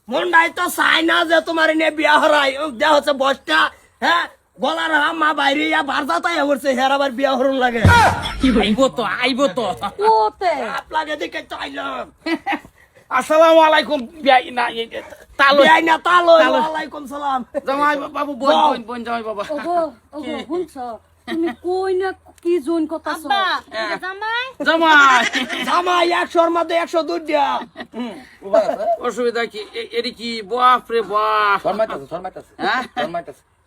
মন্ডাই তো চাই না যে তোমার নিয়ে বিয়া হরাই দেয়া হচ্ছে বসটা হ্যাঁ গলার মা বাইরে বারদা তাই করছে হের আবার বিয়া হরুন লাগে আইব তো কোতে আপনাকে দেখে চাইলাম আসসালামু আলাইকুম বিয়াই না তালো বিয়াই না তালো ওয়ালাইকুম সালাম জামাই বাবু বোন বোন জামাই বাবা ওগো ওগো শুনছ তুমি কই না কি জোন কথাছ জামাই জামাই 100-র মধ্যে 102 দিয়া অসুবিধা কি এরি কি বাপ রে বাপ শর্মাইতাছে হ্যাঁ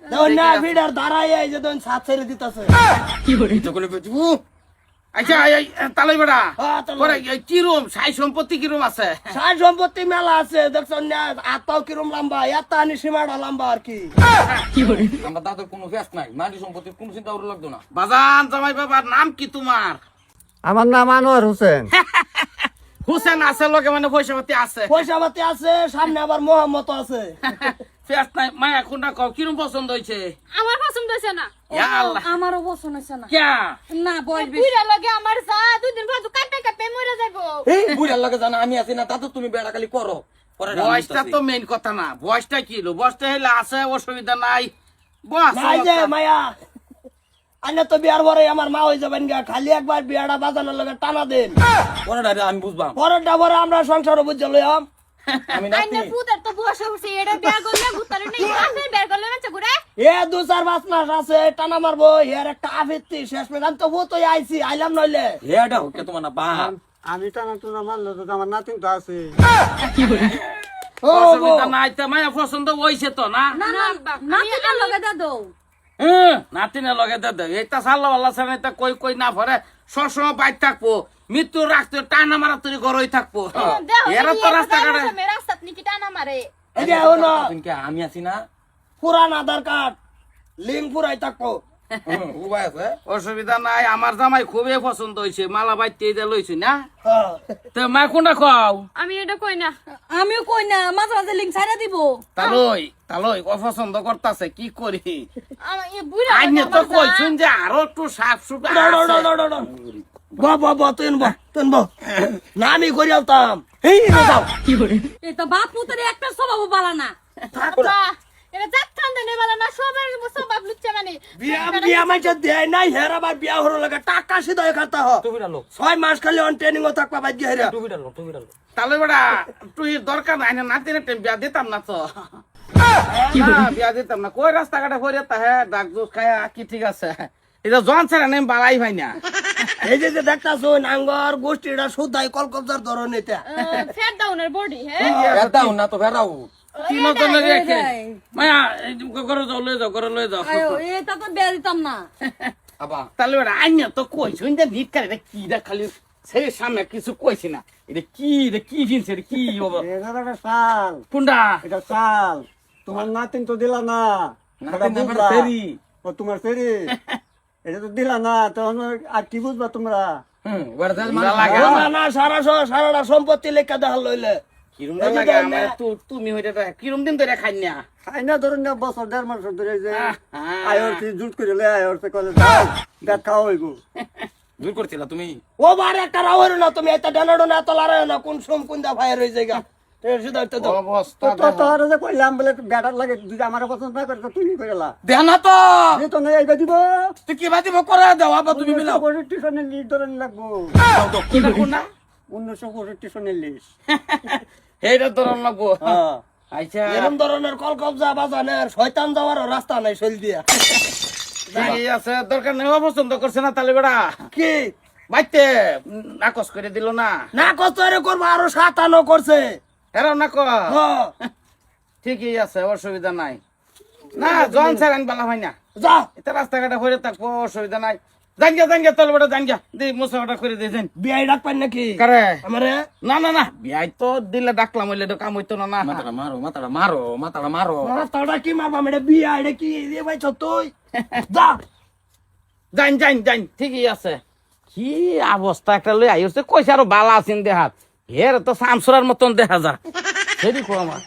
দেখুন না ভিড়ার দাঁড়াই এই যে দেখুন সাত ছেড়ে দিতেছে আচ্ছা তালাই বেড়া হ্যাঁ, তালই। কিরম সাই সম্পত্তি কিরম আছে সার সম্পত্তি মেলা আছে দেখছেন না আত্মাও কিরম লম্বা এত আনি সীমাটা লম্বা আর কি আমার দাদুর কোনো ফেস নাই মাটি সম্পত্তির কোনো চিন্তা করে লাগতো না বাজান জামাই বাবার নাম কি তোমার আমার নাম আনোয়ার হোসেন। হুসেন আছে লগে মানে পয়সা পাতি আছে পয়সা পাতি আছে সামনে আবার মোহাম্মদ আছে ফেস নাই মায়া কোনটা কও কিরম পছন্দ হইছে আমার পছন্দ হইছে না ইয়া আল্লাহ আমারও বসন হইছে না কিয়া না বয়স বেশি বুইরা লাগে আমার যা দুদিন পর তো কাটে কাটে মরে যাইবো এই বুড়ার লাগে জানা আমি আছি না দাদু তুমি বেড়া খালি করো পরে বয়সটা তো মেইন কথা না বয়সটা কি হলো বয়সটা হইলে আছে অসুবিধা নাই বস নাই যে মায়া আনে তো বিয়ার পরে আমার মা হয়ে যাবেন গা খালি একবার বিয়াটা বাজানোর লগে টানা দেন পরে আমি বুঝবাম পরেরটা পরে আমরা সংসার বুঝে লইয়াম আমি আইনে নাতি পুতার তো বয়স হইছে এটা বিয়া করলে ভূতারে নেই আপনি বিয়া করলে না ঘুরে এ 2-4 মাস আছে টানা মারবো এর একটা আফিত্তি শেষ মেয়ে আমি তো ভূতই আইছি আইলাম নইলে হেডা হকে তোমার না বাপ আমি টানা টুনা মারলো তো আমার নাতিন তো আছে। ও অসুবিধা নাই তো মায়া পছন্দ হইছে তো না না না না এটা লগে দে দাও নাতিনে লগে দে এইটা সাল্লা আল্লাহ সামনে কই কই না ভরে সবসময় বাইর থাকবো মৃত্যু রাখতে টানা মারা তুই ঘরই থাকবো এরা তো রাস্তা কাটে রাস্তা আপনি কি টানা মারে এই যে হলো আমি আছি না পুরান আধার কার্ড লিঙ্ক পুরাই থাকবো উবাই আছে অসুবিধা নাই আমার জামাই খুবই পছন্দ হয়েছে মালা বাইতে লইছি না হ্যাঁ। তো মা কোনটা খাও আমি এটা কই না আমিও কই না মাঝে মাঝে লিংক ছাড়া দিব তালই অপছন্দ করতেছে কি করি আমার এই বুইরা আইনে তো কইছুন যে আরো একটু সাফ সুফ বাবা তুই না আমি করি আলতাম এই যাও এই তো বাপ পুতরে একটা স্বভাব বালা না আব্বা এটা যাত্রান দেনে বলা না সবার সবাব লুচ্চা মানে বিয়া মাইছে দেয় নাই হের আবার বিয়া হলো লাগে টাকা সিধাই খাতা হ তুমি ডালো 6 মাস খালি অন ট্রেনিং ও থাকবা বাদ দিয়ে হেরা তুমি ডালো তাহলে বেড়া তুই দরকার নাই না নাতিনে বিয়া দিতাম না তো বিয়া দিতাম না কই রাস্তা ঘাটে ফেরে তাহে ডাক জুস খায়া কি ঠিক আছে এটা জন ছাড়া নেই বালাই ভাই না এই যে দেখতাছো নাঙ্গর গোষ্ঠীটা সুদাই কলকবজার ধরন এটা ফেট ডাউনের বডি হ্যাঁ বেড়াও না তো বেড়াও তিনজনে রেখে মায়া ঘরে যাও লয়ে যাও আয়ো এটা তো বেয়া দিতাম না আবা তাহলে বেড়া আইনে তো কইছুন যে ভিট করে কি দেখ খালি সেই সামনে কিছু কইছি না এটা কি জিনিস এটা কি বাবা এটা একটা শাল, পুন্ডা এটা শাল। তোমার নাতিন তো দিলা না, এটা নাতিন না, বুঝলা? ফেরি। ও তোমার ফেরি, এটা তো দিলা না, তখন আর কি বুঝবা তোমরা? ওরা যার না লাগে না আমার। না সারাটা সম্পত্তি লেখা দেখাল লইলে কিরম এই যে লাগে দেন আমার না। তুমি হইতে কিরম দিন ধরে খাই না খাই না ধরুন না, বছর 1.5 মাস ধরে যে হ্যাঁ। আয়রছি জুট করে লে আয়রছে কলে যাও দেখ খাওয়া হইব। দূর করছিলা তুমি ও বার একটা রাওয়ার না তুমি এটা ডানাডো না তো লড়াই না কোন সোম কোন দা ফায়ার হয়ে যায়গা সেটা তো দাও অবস্থা তো তোর যে কইলাম বলে ব্যাটার লাগে যদি আমার পছন্দ না করে তো তুমি কইলা দেহ না তো এই তো না এইবা দিব তুই কি বাতিব করে দাও আবার তুমি মিলাও টিউশনের লিস্ট ধরে লাগবো কোনটা 1965 সনের লিস্ট। এইটা ধরন লাগবো হ্যাঁ আচ্ছা এরকম ধরনের কলকবজা বাজানের শয়তান যাওয়ার রাস্তা নাই শৈল দিয়া ঠিক আছে দরকার নেই পছন্দ করছে না তাহলে বেড়া কি বাইতে নাকচ করে দিল না না কত এর করবো আরো 57 করছে এরাও নাক হ্যাঁ ঠিকই আছে অসুবিধা নাই না জন ছাড়েন বালা হয় না যা এটা রাস্তাঘাটে হয়ে থাকবো অসুবিধা নাই জানগা তলে বেটা জানগা দিই মোসাফাটা করে দিয়েছেন বিয়াই ডাকবেন নাকি কারে আমারে না বিয়াই তো দিলে ডাকলাম হইলে তো কাম হইতো না না মাথাটা মারো মাথাটা কি মারবা মেরে বিয়া এটা কি দিয়ে ভাই তুই যা জান ঠিকই আছে কি অবস্থা একটা লই আইছে কইছে আরো বালা আছেন দেহাত এর তো সামসুরার মতন দেখা যা সেদি কো আমার